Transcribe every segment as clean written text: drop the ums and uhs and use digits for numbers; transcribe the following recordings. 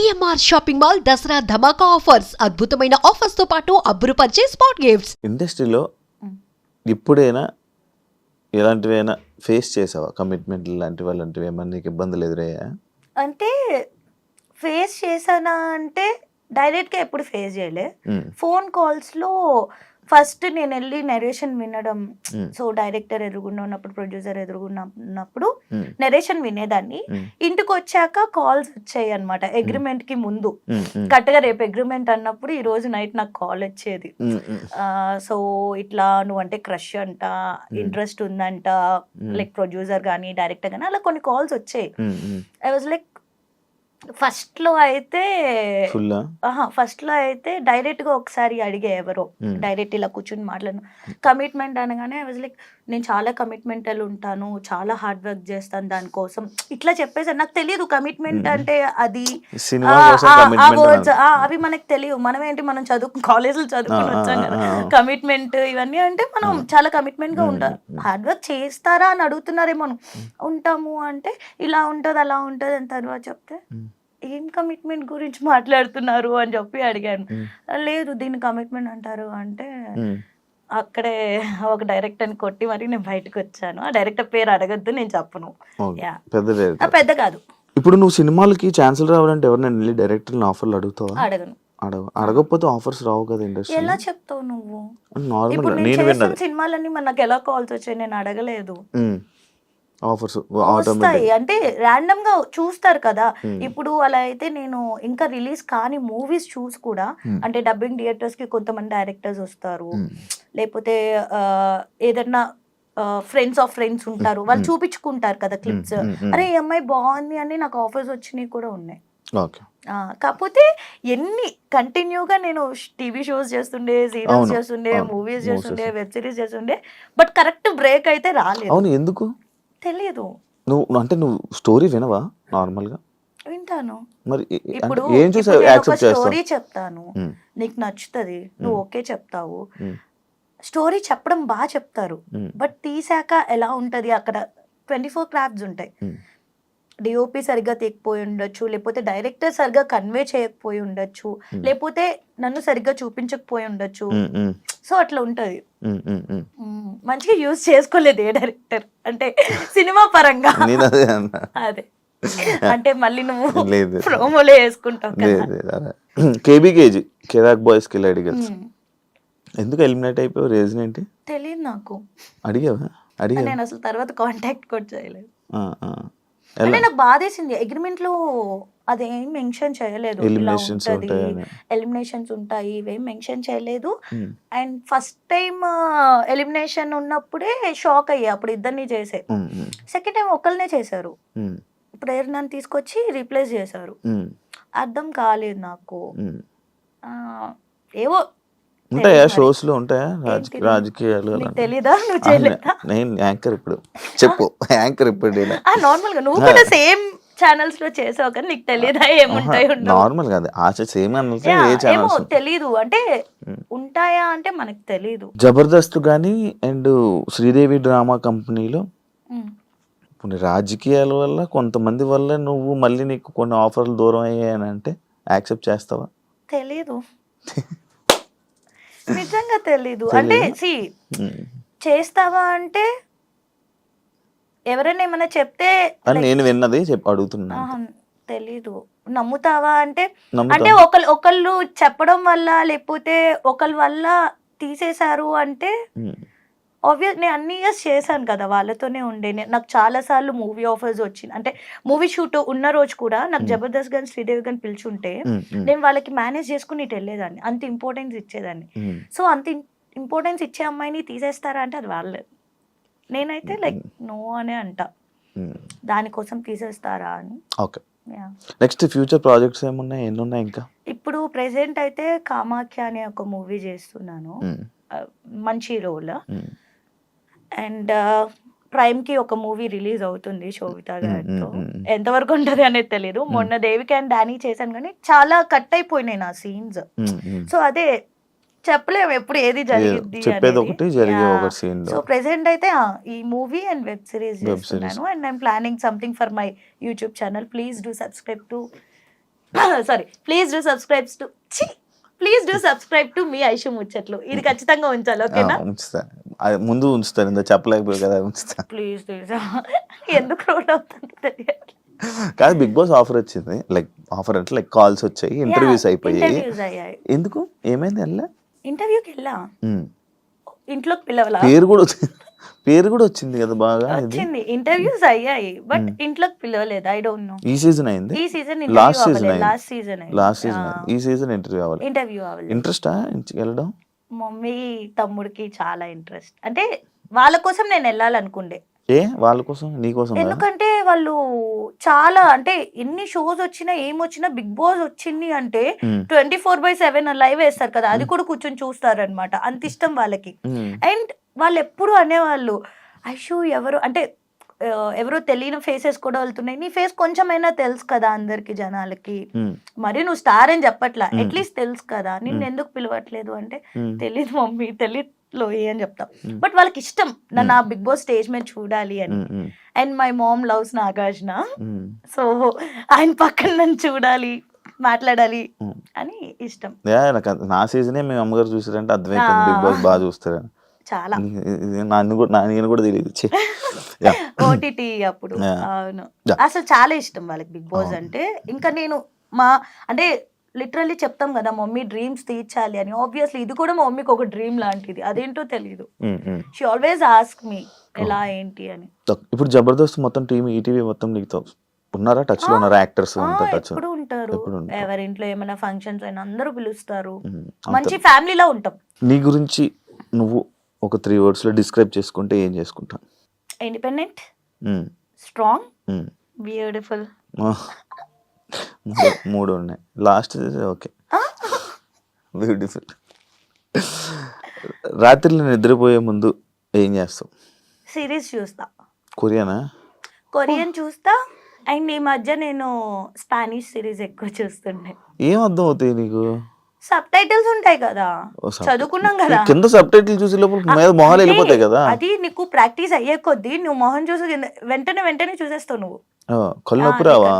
CMR shopping mall Dasara ధమాకా offers అద్భుతమైన offers తో పాటు అబ్బురుపరిచే స్పాట్ గిఫ్ట్స్. ఇండస్ట్రీలో ఇప్పుడైనా ఎలాంటివైనా ఫేస్ చేసావా? కమిట్మెంట్ లాంటివి అలాంటివి ఏమన్నా నీకు ఇబ్బందులు ఎదురయ్యా? అంటే ఫేస్ చేశానా అంటే డైరెక్ట్గా ఎప్పుడు ఫేస్ చేయలే. ఫోన్ కాల్స్లో ఫస్ట్ నేను వెళ్ళి నెరేషన్ వినడం. సో డైరెక్టర్ ఎదురుగుండా ఉన్నప్పుడు, ప్రొడ్యూసర్ ఎదురుగున్నప్పుడు నెరేషన్ వినేదాన్ని. ఇంటికి వచ్చాక కాల్స్ వచ్చాయి అనమాట. అగ్రిమెంట్ కి ముందు కరెక్ట్గా రేపు అగ్రిమెంట్ అన్నప్పుడు ఈ రోజు నైట్ నాకు కాల్ వచ్చేది. సో ఇట్లా నువ్వంటే క్రష్ అంట, ఇంట్రెస్ట్ ఉందంట, లైక్ ప్రొడ్యూసర్ కానీ డైరెక్టర్ కానీ అలా కొన్ని కాల్స్ వచ్చాయి. ఐ వాజ్ లైక్ ఫస్ట్ లో అయితే డైరెక్ట్ గా ఒకసారి అడిగే ఎవరో డైరెక్ట్ ఇలా కూర్చుని మాట్లాడను. కమిట్మెంట్ అనగానే ఐ వాజ్ లైక్ నేను చాలా కమిట్మెంటల్ ఉంటాను, చాలా హార్డ్ వర్క్ చేస్తాను దానికోసం ఇట్లా చెప్పేసాను. నాకు తెలియదు కమిట్మెంట్ అంటే అది అవి మనకు తెలియదు. మనం ఏంటి, మనం కాలేజీలో చదువుకుని వచ్చాం కదా. కమిట్మెంట్ ఇవన్నీ అంటే మనం చాలా కమిట్మెంట్ గా ఉంటాం. హార్డ్ వర్క్ చేస్తారా అని అడుగుతున్నారేమో. ఉంటాము అంటే ఇలా ఉంటది అలా ఉంటది అని తర్వాత చెప్తే ఏం కమిట్మెంట్ గురించి మాట్లాడుతున్నారు అని చెప్పి అడిగాను. లేదు దీన్ని కమిట్మెంట్ అంటారు అంటే అక్కడే ఒక డైరెక్టర్ కొట్టి మరి నేను బయటకు వచ్చాను. ఆ డైరెక్టర్ పేరు అడగద్దు, నేను చెప్పను. పెద్ద కాదు. ఇప్పుడు నువ్వు సినిమాలకి ఛాన్సులు రావాలంటే ఎవరైనా డైరెక్టర్ ఆఫర్లు అడుగుతావా? అడగను. అడగకపోతే ఆఫర్స్ రావు కదా ఇండస్ట్రీ. ఎలా చెప్తావు నువ్వు? నార్మల్ సినిమాలన్నీ మనకు ఎలా కాల్స్ వచ్చాయి, నేను అడగలేదు. ఆఫర్స్ వస్తాయి అంటే ర్యాండమ్ గా చూస్తారు కదా. ఇప్పుడు అలా అయితే నేను ఇంకా రిలీజ్ కాని మూవీస్ చూసి కూడా, అంటే డబ్బింగ్ థియేటర్స్ కి కొంతమంది డైరెక్టర్స్ వస్తారు, లేకపోతే ఏదన్నా ఫ్రెండ్స్ ఆఫ్ ఫ్రెండ్స్ ఉంటారు, వాళ్ళు చూపించుకుంటారు కదా క్లిప్స్. అరే ఈ అమ్మాయి బాగుంది అని నాకు ఆఫర్స్ వచ్చినాయి కూడా ఉన్నాయి. కాకపోతే ఎన్ని కంటిన్యూగా నేను టీవీ షోస్ చేస్తుండే, సీరియల్స్ చేస్తుండే, మూవీస్ చేస్తుండే, వెబ్ సిరీస్ చేస్తుండే, బట్ కరెక్ట్ బ్రేక్ అయితే రాలేదు. ఎందుకు తెలియదు. నువ్వు స్టోరీ వినవా? నార్మల్ గా వింటాను. మరి ఇప్పుడు స్టోరీ చెప్తాను, నీకు నచ్చుతుంది, నువ్వు ఓకే చెప్తావు. స్టోరీ చెప్పడం బాగా చెప్తారు, బట్ తీసాక ఎలా ఉంటది, అక్కడ 24 క్రాఫ్ట్స్ ఉంటాయి. డిఓపి సరిగ్గా తీయకపోయి ఉండొచ్చు, లేకపోతే డైరెక్టర్ సరిగ్గా కన్వే చేయకపోయి ఉండొచ్చు, లేకపోతే నన్ను సరిగ్గా చూపించకపోయి ఉండొచ్చు. సో అట్లా ఉంటది. మంచిగా యూజ్ చేసుకోలేదు ఏ డైరెక్టర్ అంటే సినిమా పరంగా. అదే అంటే మళ్ళీ నువ్వు ప్రోమోలో వేసుకుంటావు. కేబీకేజీ కిరాక్ బాయ్స్ కి అడిగల్స్ ఎందుకు ఎలిమినేట్ అయిపోయావు? రీజన్ ఏంటి తెలియదు నాకు. అడిగావా? నేను అసలు తర్వాత కాంటాక్ట్ కూడా చేయలేదు. అంటే నాకు బాధేసింది. అగ్రిమెంట్ లో అదేం మెన్షన్ చేయలేదు, ఎలిమినేషన్స్ ఉంటాయి ఇవేం మెన్షన్ చేయలేదు. అండ్ ఫస్ట్ టైం ఎలిమినేషన్ ఉన్నప్పుడే షాక్ అయ్యా, అప్పుడు ఇద్దరిని చేసే. సెకండ్ టైం ఒకళ్ళనే చేశారు, ప్రేరణను తీసుకొచ్చి రీప్లేస్ చేశారు. అర్థం కాలేదు నాకు. ఏవో ఉంటాయా షోస్ లో, ఉంటాయా రాజకీయాలు? తెలీదా? నువ్వు చేయలేదా? నేను యాంకర్ ఇప్పుడు చెప్పు. యాంకర్ ఇప్పుడు నార్మల్ గా నువ్వు కూడా సేమ్ ఛానల్స్ లో చేసావు కానీ నీకు తెలియదా ఏముంటాయి? నార్మల్ గా సేమ్ తెలీదు అంటే ఉంటాయా అంటే మనకు తెలీదు. జబర్దస్త్ గానీ అండ్ శ్రీదేవి డ్రామా కంపెనీలో కొన్ని రాజకీయాల వల్ల కొంతమంది వల్ల నువ్వు మళ్ళీ నీకు కొన్ని ఆఫర్లు దూరం అయ్యాయని అంటే యాక్సెప్ట్ చేస్తావా? తెలీదు, నిజంగా తెలీదు. అంటే చేస్తావా అంటే ఎవరైనా ఏమైనా చెప్తే నేను విన్నది అడుగుతున్నా. తెలీదు. నమ్ముతావా అంటే ఒకళ్ళు చెప్పడం వల్ల, లేకపోతే ఒకళ్ళ వల్ల తీసేశారు అంటే ఆబ్వియస్ నేను అన్ని ఇయర్స్ చేశాను కదా, వాళ్ళతోనే ఉండే. నాకు చాలా సార్లు మూవీ ఆఫర్స్ వచ్చింది. అంటే మూవీ షూట్ ఉన్న రోజు కూడా నాకు జబర్దస్త్ గాని శ్రీదేవి గాని పిలుచుంటే నేను వాళ్ళకి మేనేజ్ చేసుకుని ఇటు వెళ్ళేదాన్ని, అంత ఇంపార్టెన్స్ ఇచ్చేదాన్ని. సో అంత ఇంపార్టెన్స్ ఇచ్చే అమ్మాయిని తీసేస్తారా అంటే అది వాళ్ళే. నేనైతే లైక్ నో అనే అంట, దానికోసం తీసేస్తారా అని. ఓకే, నెక్స్ట్ ఫ్యూచర్ ప్రాజెక్ట్స్ ఏమున్నాయి? ఎన్ని ఉన్నాయి ఇంకా? ఇప్పుడు ప్రెసెంట్ అయితే కామాఖ్య అనే ఒక మూవీ చేస్తున్నాను, మంచి రోల్. అండ్ ప్రైమ్ కి ఒక మూవీ రిలీజ్ అవుతుంది శోభితా గారితో. ఎంతవరకు ఉంటది అనేది తెలియదు. మొన్న దేవిక అండ్ డానీ చేశాను కానీ చాలా కట్ అయిపోయినాయి నా సీన్స్. సో అదే చెప్పలేము ఎప్పుడు ఏది జరిగింది. సో ప్రెసెంట్ అయితే ఈ మూవీ అండ్ వెబ్ సిరీస్ చేస్తున్నాను. And I'm planning something for my YouTube channel. Please do subscribe to sorry, please do subscribe to మీ ఐషు ముచ్చట్లు. ఇది ఖచ్చితంగా ఉంచాలి, ఓకేనా? ఉంచుతా, అది ముందు ఉంచుతాను, ఇంత చెప్పలేకపోయి కదా, ఉంచుతా. ప్లీజ్ ఎందుకు రోడ్ అవుతుంది తెలియదు. కాదు, బిగ్ బాస్ ఆఫర్ వచ్చింది, లైక్ ఆఫర్ అంటే లైక్ కాల్స్ వచ్చాయి, ఇంటర్వ్యూస్ అయిపోయాయి. ఇంటర్వ్యూస్ అయ్యాయి. ఎందుకు, ఏమైంది? వెళ్ళా ఇంటర్వ్యూకి వెళ్ళా, ఇంట్లోకి పిలవలా, పేరు కూడా వచ్చింది కదా బాగా, వచ్చింది. ఇంటర్వ్యూస్ అయ్యాయి బట్ ఇంట్లోకి పిలవలేదు. I don't know. ఈ సీజన్ అయింది, ఈ season last season last season ఈ సీజన్ ఇంటర్వ్యూ అవ్వాలి. ఇంటర్వ్యూ అవ్వాలి. ఇంట్రెస్టా వెళ్ళడం? మమ్మీ తమ్ముడికి చాలా ఇంట్రెస్ట్. అంటే వాళ్ళ కోసం నేను వెళ్ళాలనుకుండే. ఏ వాళ్ళ కోసం, నీ కోసం? ఎందుకంటే వాళ్ళు చాలా, అంటే ఎన్ని షోస్ వచ్చినా ఏమొచ్చినా బిగ్ బాస్ వచ్చింది అంటే 24/7 లైవ్ వేస్తారు కదా, అది కూడా కూర్చొని చూస్తారు అనమాట. అంత ఇష్టం వాళ్ళకి. అండ్ వాళ్ళు ఎప్పుడు అనేవాళ్ళు, ఐషు ఎవరు అంటే ఎవరో తెలియని ఫేసెస్ కూడా వెళ్తున్నాయి, నీ ఫేస్ కొంచెమైనా తెలుసు కదా అందరికి జనాలకి, మరి నువ్వు స్టార్ అని చెప్పట్లా, అట్లీస్ట్ తెలుసు కదా, నిన్ను ఎందుకు పిలవట్లేదు అంటే తెలీదు మమ్మీ, తెలీదు లోయి అని చెప్తా. బట్ వాళ్ళకి ఇష్టం నన్ను ఆ బిగ్ బాస్ స్టేజ్ మీద చూడాలి అని. And my mom loves Nagarjuna, so ఆయన పక్కన నన్ను చూడాలి, మాట్లాడాలి అని ఇష్టం. నా సీజనే మీ అమ్మగారు చూసారంటే అర్థమైపోయింది బిగ్ బాస్ బాగా చూస్తారని. చాలా, నేను కూడా తెలియదు. ఓటీటీ అప్పుడు. అవును, అసలు చాలా ఇష్టం వాళ్ళకి బిగ్ బాస్ అంటే. ఇంకా నేను అంటే లిటరల్లీ చెప్తాం కదా మమ్మీ డ్రీమ్స్ తీర్చాలి అని. ఆబ్వియస్లీ ఇది కూడా మా మమ్మీకి ఒక డ్రీమ్ లాంటిది, అదేంటో తెలియదు. షీ ఆల్వేస్ ఆస్క్ మీ ఎలా ఏంటి అని. ఇప్పుడు జబర్దస్త్ మొత్తం టీమ్, ఈటీవీ మొత్తం నీకు ఉన్నారా, టచ్ లో ఉన్నారా యాక్టర్స్? ఎప్పుడు ఉంటారు, ఎవరింట్లో ఏమైనా ఫంక్షన్స్ అయినా అందరూ పిలుస్తారు, మంచి ఫ్యామిలీలా ఉంటాం. నీ గురించి నువ్వు ఒక 3 words లో డిస్క్రైబ్ చేసుకుంటే ఏం చేసుకుంటావు? Independent, strong, beautiful. 3 ఉన్నాయి, లాస్ట్ ఓకే, బ్యూటిఫుల్. రాత్రిలో నిద్రపోయే ముందు ఏం చేస్తావు? సిరీస్ చూస్తా. కొరియన్ చూస్తా. అండ్ ఈ మధ్య నేను స్పానిష్ సిరీస్ ఎక్కువ చూస్తుండే. ఏం అర్థం అవుతాయి నీకు? సబ్ టైటిల్స్ ఉంటాయి కదా, చదువుకున్నాం కదా, కింద సబ్ టైటిల్ చూసి లోపల మొహాలు వెళ్ళిపోతాయి కదా. అది నీకు ప్రాక్టీస్ అయ్యే కొద్దీ నువ్వు మొహం చూసి వెంటనే చూసేస్తావు నువ్వు. కళ్ళు నొప్పి రావా?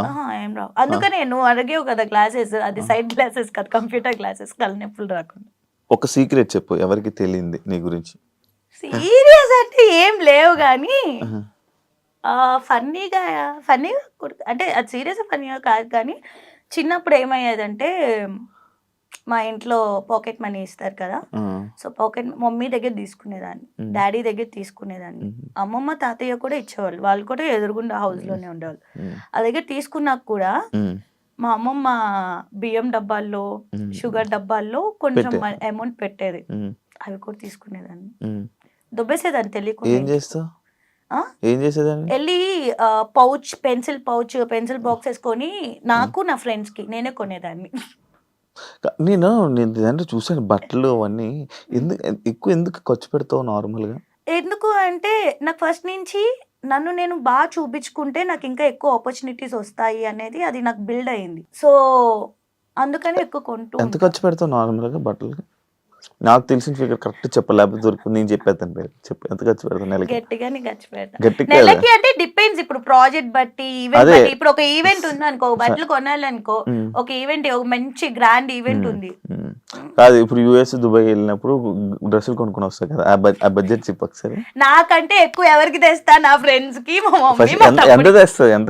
ఏం రావు. అందుకనే నువ్వు అడిగేవు కదా గ్లాసెస్, అది సైడ్ గ్లాసెస్ కదా, కంప్యూటర్ గ్లాసెస్, కళ్ళు నొప్పులు రాకుండా. ఒక సీక్రెట్ చెప్పు ఎవరికి తెలియంది నీ గురించి. సీరియస్ అంటే ఏం లేవు కానీ ఫన్నీగా అంటే అది సీరియస్ ఫన్నీగా కాదు కానీ, చిన్నప్పుడు ఏమయ్యేదంటే మా ఇంట్లో పాకెట్ మనీ ఇస్తారు కదా, సో పాకెట్ మమ్మీ దగ్గర తీసుకునేదాన్ని, డాడీ దగ్గర తీసుకునేదాన్ని, అమ్మమ్మ తాతయ్య కూడా ఇచ్చేవాళ్ళు, వాళ్ళు కూడా ఎదురుగుండా హౌస్ లోనే ఉండేవాళ్ళు. ఆ దగ్గర తీసుకున్నాక కూడా మా అమ్మమ్మ బియ్యం డబ్బాల్లో, షుగర్ డబ్బాల్లో కొంచెం అమౌంట్ పెట్టేది, అవి కూడా తీసుకునేదాన్ని, దొబ్బేసేదాన్ని తెలియకుండా. వెళ్ళి పెన్సిల్ బాక్స్ వేసుకొని నాకు నా ఫ్రెండ్స్ కి నేనే కొనేదాన్ని. నేను అంటే చూసాను బట్టలు అవన్నీ. ఎందుకు ఖర్చు పెడతావు నార్మల్గా? ఎందుకు అంటే నాకు ఫస్ట్ నుంచి నన్ను నేను బాగా చూపించుకుంటే నాకు ఇంకా ఎక్కువ ఆపర్చునిటీస్ వస్తాయి అనేది అది నాకు బిల్డ్ అయింది. సో అందుకని ఎక్కువ కొంటూ. ఎంత ఖర్చు పెడతావు నార్మల్గా బట్టలకి? నాకు తెలిసిన ఫిగర్ కరెక్ట్ చెప్పలేకపోతే దొరుకుతుంది, నేను చెప్పేస్తాను పేరు చెప్పు. ఎంత ఖర్చు పెడతాను నెలకి? గట్టిగానే ఖర్చు పెడతాను నెలకి. అంటే డిపెండ్స్, ఇప్పుడు ప్రాజెక్ట్ బట్టి, ఈవెంట్ బట్టి. ఇప్పుడు ఒక ఈవెంట్ ఉంది అనుకో, బట్టలు కొనాలనుకో, ఒక ఈవెంట్, ఒక మంచి గ్రాండ్ ఈవెంట్ ఉంది కాదు, ఇప్పుడు యుఎస్ దుబాయ్ వెళ్ళినప్పుడు డ్రెస్సులు కొనుక్కొని వస్తాయి కదా, ఆ బడ్జెట్ చెప్పు ఒకసారి. నాకంటే ఎక్కువ ఎవరికి తెస్తా? నా ఫ్రెండ్స్ కి, మా మమ్మీ. ఎంత తెస్తావు? ఎంత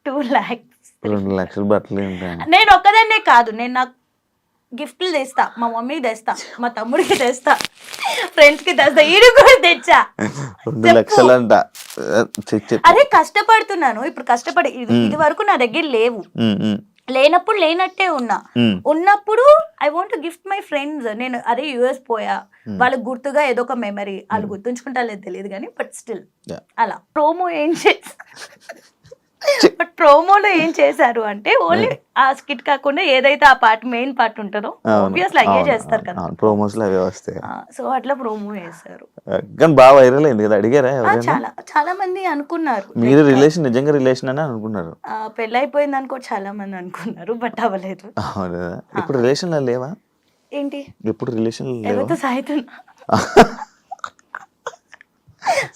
2 lakhs 2 లక్షలు బట్టలు. నేను ఒక్కదాన్నే కాదు, నేను నాకు గిఫ్ట్లు తెస్తా, మా మమ్మీకి తెస్తా, మా తమ్ముడికి తెస్తా, ఫ్రెండ్స్ కి తెస్తా, ఈడు కూడా తెచ్చా. 2 లక్షలు అంట. అరే కష్టపడుతున్నాను ఇప్పుడు, కష్టపడి ఇది వరకు నా దగ్గర లేవు, లేనప్పుడు లేనట్టే ఉన్నప్పుడు I want gift my friends. నేను అదే యుఎస్ పోయా, వాళ్ళకి గుర్తుగా ఏదో ఒక మెమరీ, వాళ్ళు గుర్తుంచుకుంటా లేదు తెలియదు కానీ, బట్ స్టిల్ అలా. బట్ ప్రోమోలో ఏం చేశారు అంటే, ఓన్లీ ఆ స్కిట్ కాకుండా ఏదైతే ఆ పార్ట్, మెయిన్ పార్ట్ ఉంటుందో ఆబ్వియస్లీ అయ్యే చేస్తారు కదా, ప్రోమోస్ లో అవే వస్తాయి. సో అట్లా ప్రోమో చేశారు. కానీ బాగా వైరల్ అయింది కదా, అడిగారా? చాలా మంది అనుకున్నారు మీరు రిలేషన్ నిజంగా రిలేషన్ అని అనుకున్నారు, పెళ్లి అయిపోయింది అనుకో చాలా మంది అనుకున్నారు, బట్ అవ్వలేదు. ఇప్పుడు రిలేషన్ లో లేవా? ఏంటి ఎప్పుడు రిలేషన్ ఎవరితో సాయితున్నా?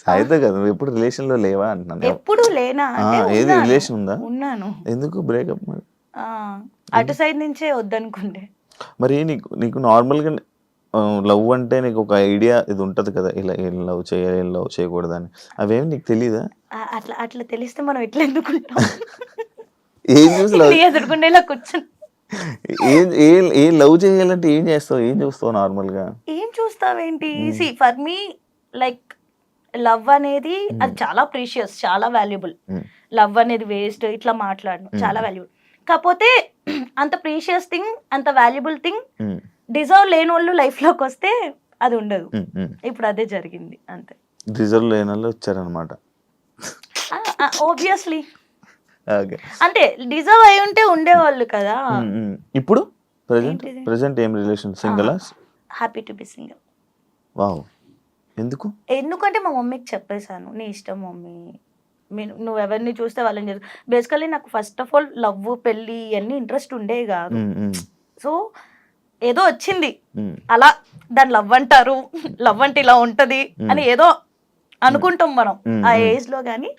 సాయితో కదా నువ్వు ఎప్పుడు రిలేషన్ లో లేవా అంటున్నాను. ఎప్పుడు లేనా అంటే ఏది ఉన్నాను. రిలేషన్ ఉందా? ఉన్నాను. ఎందుకు బ్రేకప్ మరి? ఆ, అటు సైడ్ నుంచే వద్దనుకుంటే. మరి నీకు నార్మల్గా లవ్ అంటే నీకు ఒక ఐడియా ఇది ఉంటది కదా, ఇలా ఏం లవ్ చేయాలి ఏం లవ్ చేయకూడదని, అవేమి నీకు తెలీదా? అట్లా అట్లా తెలిస్తే మనం ఎట్లా ఎందుకుంటాం? ఏం చూసి లవ్ ఎదుర్కొండేలా కూర్చొని ఏం లవ్ చేయాలంటే ఏం చేస్తావు, ఏం చూస్తావు నార్మల్ గా? ఏం చూస్తావేంటి? See for me like love అనేది అది చాలా ప్రీషియస్, చాలా వాల్యుబుల్. లవ్ అనేది వేస్ట్ ఇట్లా మాట్లాడను, చాలా వాల్యుబుల్. కాకపోతే అంత ప్రీషియస్ థింగ్, అంత వాల్యుబుల్ థింగ్ డిజర్వ్ లేని వాళ్ళు లైఫ్ లోకి వస్తే అది ఉండదు. ఇప్పుడు అదే జరిగింది అంతే. డిజర్వ్ లేని వాళ్ళు వచ్చారనమాట. ఆబ్వియస్లీ అంటే డిజర్వ్ అయి ఉంటే ఉండేవాళ్ళు కదా. ఇప్పుడు ప్రెసెంట్ ఏం relation? Single? Happy to be single. Wow. ఎందుకంటే మా మమ్మీకి చెప్పేశాను, నీ ఇష్టం మమ్మీ, నువ్వు ఎవరిని చూస్తే వాళ్ళని చేసు. బేసికలీ నాకు ఫస్ట్ ఆఫ్ ఆల్ లవ్, పెళ్ళి ఇవన్నీ ఇంట్రెస్ట్ ఉండే కాదు. సో ఏదో వచ్చింది అలా, దాన్ని లవ్ అంటారు, లవ్ అంటే ఇలా ఉంటది అని ఏదో అనుకుంటాం మనం ఆ ఏజ్ లో. కానీ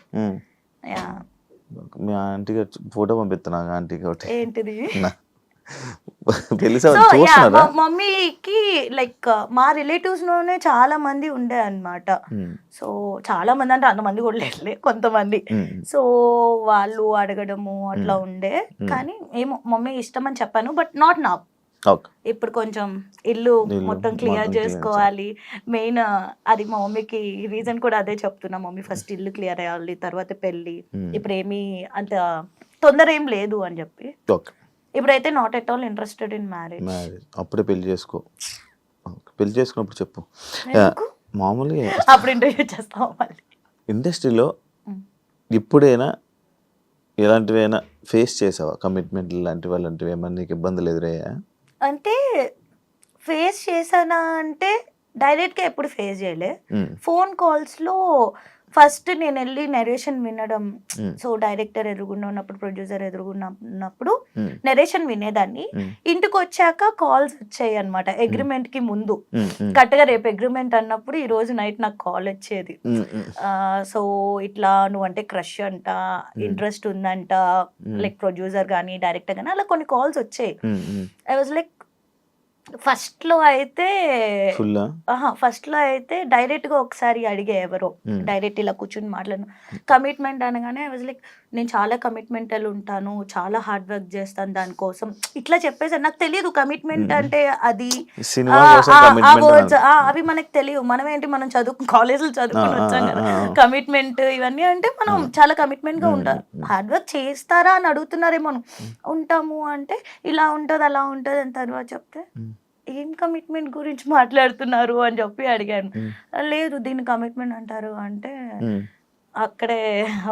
మీ ఆంటీకి ఫోటో పంపిస్తున్నా, ఆంటీకి ఒకటి. ఏంటిది? మమ్మీకి లైక్ మా రిలేటివ్స్ లోనే చాలా మంది ఉండే అన్నమాట. సో చాలా మంది అంటే అంతమంది కూడా లేదులే, కొంతమంది. సో వాళ్ళు అడగడము అట్లా ఉండే. కానీ ఏమో మమ్మీ ఇష్టం అని చెప్పాను, బట్ నాట్ నా. ఇప్పుడు కొంచెం ఇల్లు మొత్తం క్లియర్ చేసుకోవాలి మెయిన్. అది మా మమ్మీకి రీజన్ కూడా అదే చెప్తున్నా, మమ్మీ ఫస్ట్ ఇల్లు క్లియర్ అయ్యాలి, తర్వాత పెళ్ళి. ఇప్పుడు ఏమీ అంత తొందర ఏం లేదు అని చెప్పి. ఇప్పుడైతే not at all interested in marriage. అప్పుడే పెళ్లి చేసుకో. పెళ్లి చేసుకున్నప్పుడు చెప్పు. మామూలుగా అప్పుడు ఇంటర్వ్యూ చేస్తాం. మళ్ళీ ఇండస్ట్రీలో ఇప్పుడైనా ఎలాంటివైనా ఫేస్ చేసావా? కమిట్మెంట్ లాంటివి అలాంటివి ఏమన్నా నీకు ఇబ్బందులు ఎదురయ్యా? అంటే ఫేస్ చేశానా అంటే డైరెక్ట్గా ఎప్పుడు ఫేస్ చేయలే. ఫోన్ కాల్స్లో ఫస్ట్ నేను వెళ్ళి నెరేషన్ వినడం. సో డైరెక్టర్ ఎదురుగుండా ఉన్నప్పుడు, ప్రొడ్యూసర్ ఎదురుగున్నప్పుడు నెరేషన్ వినేదాన్ని. ఇంటికి వచ్చాక కాల్స్ వచ్చాయి అనమాట. అగ్రిమెంట్ కి ముందు కరెక్ట్గా రేపు అగ్రిమెంట్ అన్నప్పుడు ఈ రోజు నైట్ నాకు కాల్ వచ్చేది. సో ఇట్లా నువ్వంటే క్రష్ అంట, ఇంట్రెస్ట్ ఉందంట, లైక్ ప్రొడ్యూసర్ కానీ డైరెక్టర్ కానీ అలా కొన్ని కాల్స్ వచ్చాయి. ఐ వాజ్ లైక్ ఫస్ట్ లో అయితే డైరెక్ట్ గా ఒకసారి అడిగే, ఎవరో డైరెక్ట్ ఇలా కూర్చుని మాట్లాడను. కమిట్మెంట్ అనగానే ఐ వాజ్ లైక్ నేను చాలా కమిట్మెంటల్ ఉంటాను, చాలా హార్డ్ వర్క్ చేస్తాను దానికోసం ఇట్లా చెప్పేసాను. నాకు తెలియదు కమిట్మెంట్ అంటే అది, ఆ వర్డ్స్ అవి మనకు తెలియదు. మనం ఏంటి, మనం కాలేజీలో చదువుకుని వచ్చాం కదా. కమిట్మెంట్ ఇవన్నీ అంటే మనం చాలా కమిట్మెంట్ గా ఉంటాం. హార్డ్ వర్క్ చేస్తారా అని అడుగుతున్నారేమో. ఉంటాము అంటే ఇలా ఉంటది అలా ఉంటది అని తర్వాత చెప్తే ఏం కమిట్మెంట్ గురించి మాట్లాడుతున్నారు అని చెప్పి అడిగాను. లేదు దీన్ని కమిట్మెంట్ అంటారు అంటే అక్కడే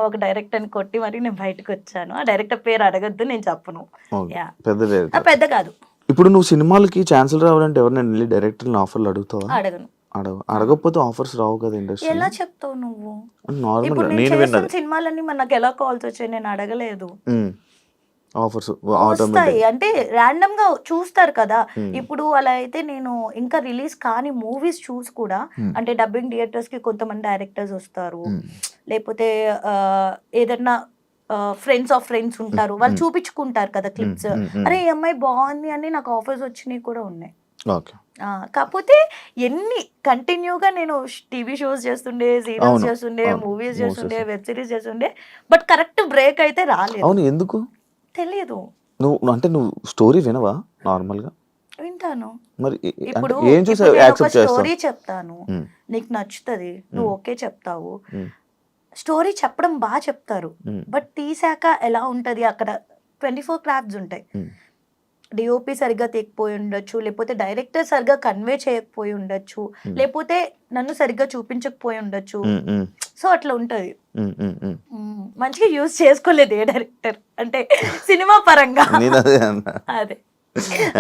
ఒక డైరెక్టర్ ని కొట్టి మరి నేను బయటకు వచ్చాను. ఆ డైరెక్టర్ పేరు అడగద్దు, నేను చెప్పను. పెద్ద కాదు. ఇప్పుడు నువ్వు సినిమాలకి ఛాన్సులు రావాలంటే ఎవరినైనా డైరెక్టర్ ఆఫర్లు అడుగుతావా? అడగను. అడగకపోతే ఆఫర్స్ రావు కదా ఇండస్ట్రీ. ఎలా చెప్తావు నువ్వు? నార్మల్ సినిమాలన్నీ నాకు ఎలా కాల్స్ వచ్చాయి, నేను అడగలేదు. ఆఫర్స్ వస్తాయి అంటే ర్యాండమ్ గా చూస్తారు కదా. ఇప్పుడు అలా అయితే నేను ఇంకా రిలీజ్ కాని మూవీస్ చూసి కూడా, అంటే డబ్బింగ్ థియేటర్స్ కి కొంతమంది డైరెక్టర్స్ వస్తారు, లేకపోతే ఏదన్నా ఫ్రెండ్స్ ఆఫ్ ఫ్రెండ్స్ ఉంటారు, వాళ్ళు చూపించుకుంటారు కదా క్లిప్స్. అరే ఈ అమ్మాయి బాగుంది అని నాకు ఆఫర్స్ వచ్చినాయి కూడా ఉన్నాయి. కాకపోతే ఎన్ని కంటిన్యూగా నేను టీవీ షోస్ చేస్తుండే, సీరియల్స్ చేస్తుండే, మూవీస్ చేస్తుండే, వెబ్ సిరీస్ చేస్తుండే, బట్ కరెక్ట్ బ్రేక్ అయితే రాలేదు. ఎందుకు తెలియదు. నువ్వు స్టోరీ వినవా? నార్మల్ గా వింటాను. మరి ఇప్పుడు స్టోరీ చెప్తాను, నీకు నచ్చుతుంది, నువ్వు ఓకే చెప్తావు. స్టోరీ చెప్పడం బాగా చెప్తారు, బట్ తీసాక ఎలా ఉంటది, అక్కడ 24 క్రాఫ్ట్స్ ఉంటాయి. డిఓపి సరిగ్గా తీయకపోయి ఉండొచ్చు, లేకపోతే డైరెక్టర్ సరిగ్గా కన్వే చేయకపోయి ఉండొచ్చు, లేకపోతే నన్ను సరిగ్గా చూపించకపోయి ఉండొచ్చు. సో అట్లా ఉంటది. మంచిగా యూజ్ చేసుకోలేదు ఏ డైరెక్టర్ అంటే సినిమా పరంగా. అదే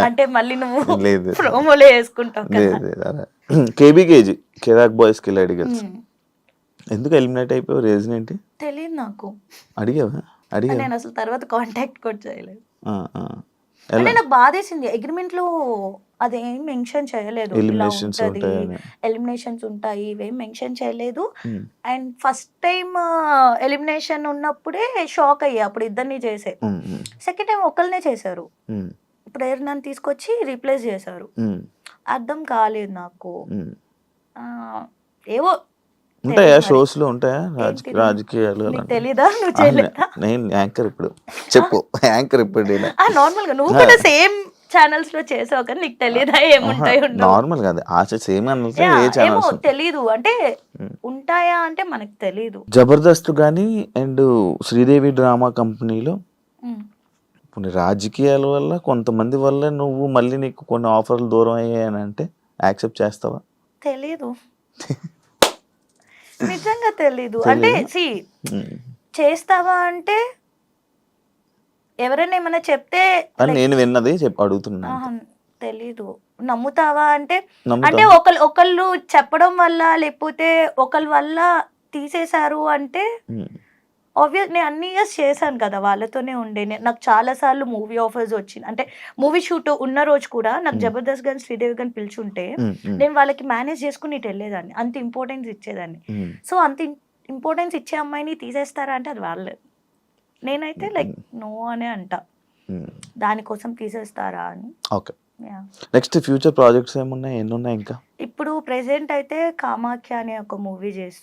అంటే మళ్ళీ నువ్వు ప్రోమోలో వేసుకుంటావు. కేబీకేజీ కిరాక్ బాయ్స్ కిలాడి గర్ల్స్ ఎందుకు ఎలిమినేట్ అయిపోయావు? రీజన్ ఏంటి తెలియదు నాకు. అడిగావా? నేను అసలు తర్వాత కాంటాక్ట్ కూడా చేయలేదు. అంటే నాకు బాధేసింది. అగ్రిమెంట్ లో అదేం మెన్షన్ చేయలేదు, ఇలా ఎలిమినేషన్స్ ఉంటది, ఉంటాయని. ఎలిమినేషన్స్ ఉంటాయి, ఇవేం మెన్షన్ చేయలేదు. ఉమ్, అండ్ ఫస్ట్ టైం ఎలిమినేషన్ ఉన్నప్పుడే షాక్ అయ్యా, అప్పుడు ఇద్దరిని చేసే. ఉమ్, ఉమ్, సెకండ్ టైం ఒకళ్ళనే చేశారు, ఉమ్, ప్రేరణను తీసుకొచ్చి రీప్లేస్ చేశారు. ఉమ్, అర్థం కాలేదు నాకు. ఉమ్. ఆ, ఏవో ఉంటాయా తెలియదు మరి. షోస్ లో ఉంటాయా ఏంటిది? రాజకీయాలు నీకు అలాంటివి? తెలీదా? నువ్వు ఆ, చేయలేదా? నేను యాంకర్ ఇప్పుడు. చెప్పు యాంకర్ ఇప్పుడు ఇలా. నార్మల్ గా నువ్వు కూడా సేమ్ ఛానల్స్ లో చేసావు కానీ నీకు తెలియదా ఏముంటాయి ఉండవు? నార్మల్ కాదు ఆశ సేమ్ అంటే Yeah, ఏ ఏమో ఛానల్స్. తెలీదు, అంటే ఉంటాయా అంటే మనకు తెలీదు. జబర్దస్త్ కానీ అండ్ శ్రీదేవి డ్రామా కంపెనీలో ఉమ్. ఇప్పుడు రాజకీయాల వల్ల కొంతమంది వల్ల నువ్వు మళ్ళీ నీకు కొన్ని ఆఫర్లు దూరం అయ్యాయని అంటే యాక్సెప్ట్ చేస్తావా? తెలీదు, నిజంగా తెలీదు. అంటే సి ఉమ్. చేస్తావా అంటే ఎవరైనా ఏమైనా చెప్తే అని నేను విన్నది అడుగుతున్నా. ఆహా, తెలీదు. నమ్ముతావా అంటే నమ్ముతా. అంటే ఒకళ్ళు చెప్పడం వల్ల లేకపోతే ఒకళ్ళ వల్ల తీసేశారు అంటే ఉమ్, ఆబ్వియస్ నేను అన్ని ఇయర్స్ చేశాను కదా వాళ్ళతోనే ఉండే. నాకు చాలా సార్లు మూవీ ఆఫర్స్ వచ్చింది, అంటే మూవీ షూట్ ఉన్న రోజు కూడా నాకు జబర్దస్త్ గాని శ్రీదేవి గాని పిలుచుంటే ఉమ్, ఉమ్, నేను వాళ్ళకి మేనేజ్ చేసుకుని ఇటు వెళ్ళేదాన్ని, అంత ఇంపార్టెన్స్ ఇచ్చేదాన్ని. ఉమ్. సో అంత ఇంపార్టెన్స్ ఇచ్చే అమ్మాయిని తీసేస్తారా అంటే అది వాళ్ళే. నేనైతే లైక్ నో అనే అంట, ఉమ్. దానికోసం తీసేస్తారా అని. Okay, Yeah. Next future projects ఏమున్నాయి, ఎన్ని ఉన్నాయి ఇంకా? ఇప్పుడు ప్రెసెంట్ అయితే కామాఖ్య అనే ఒక మూవీ చేస్తున్నాను.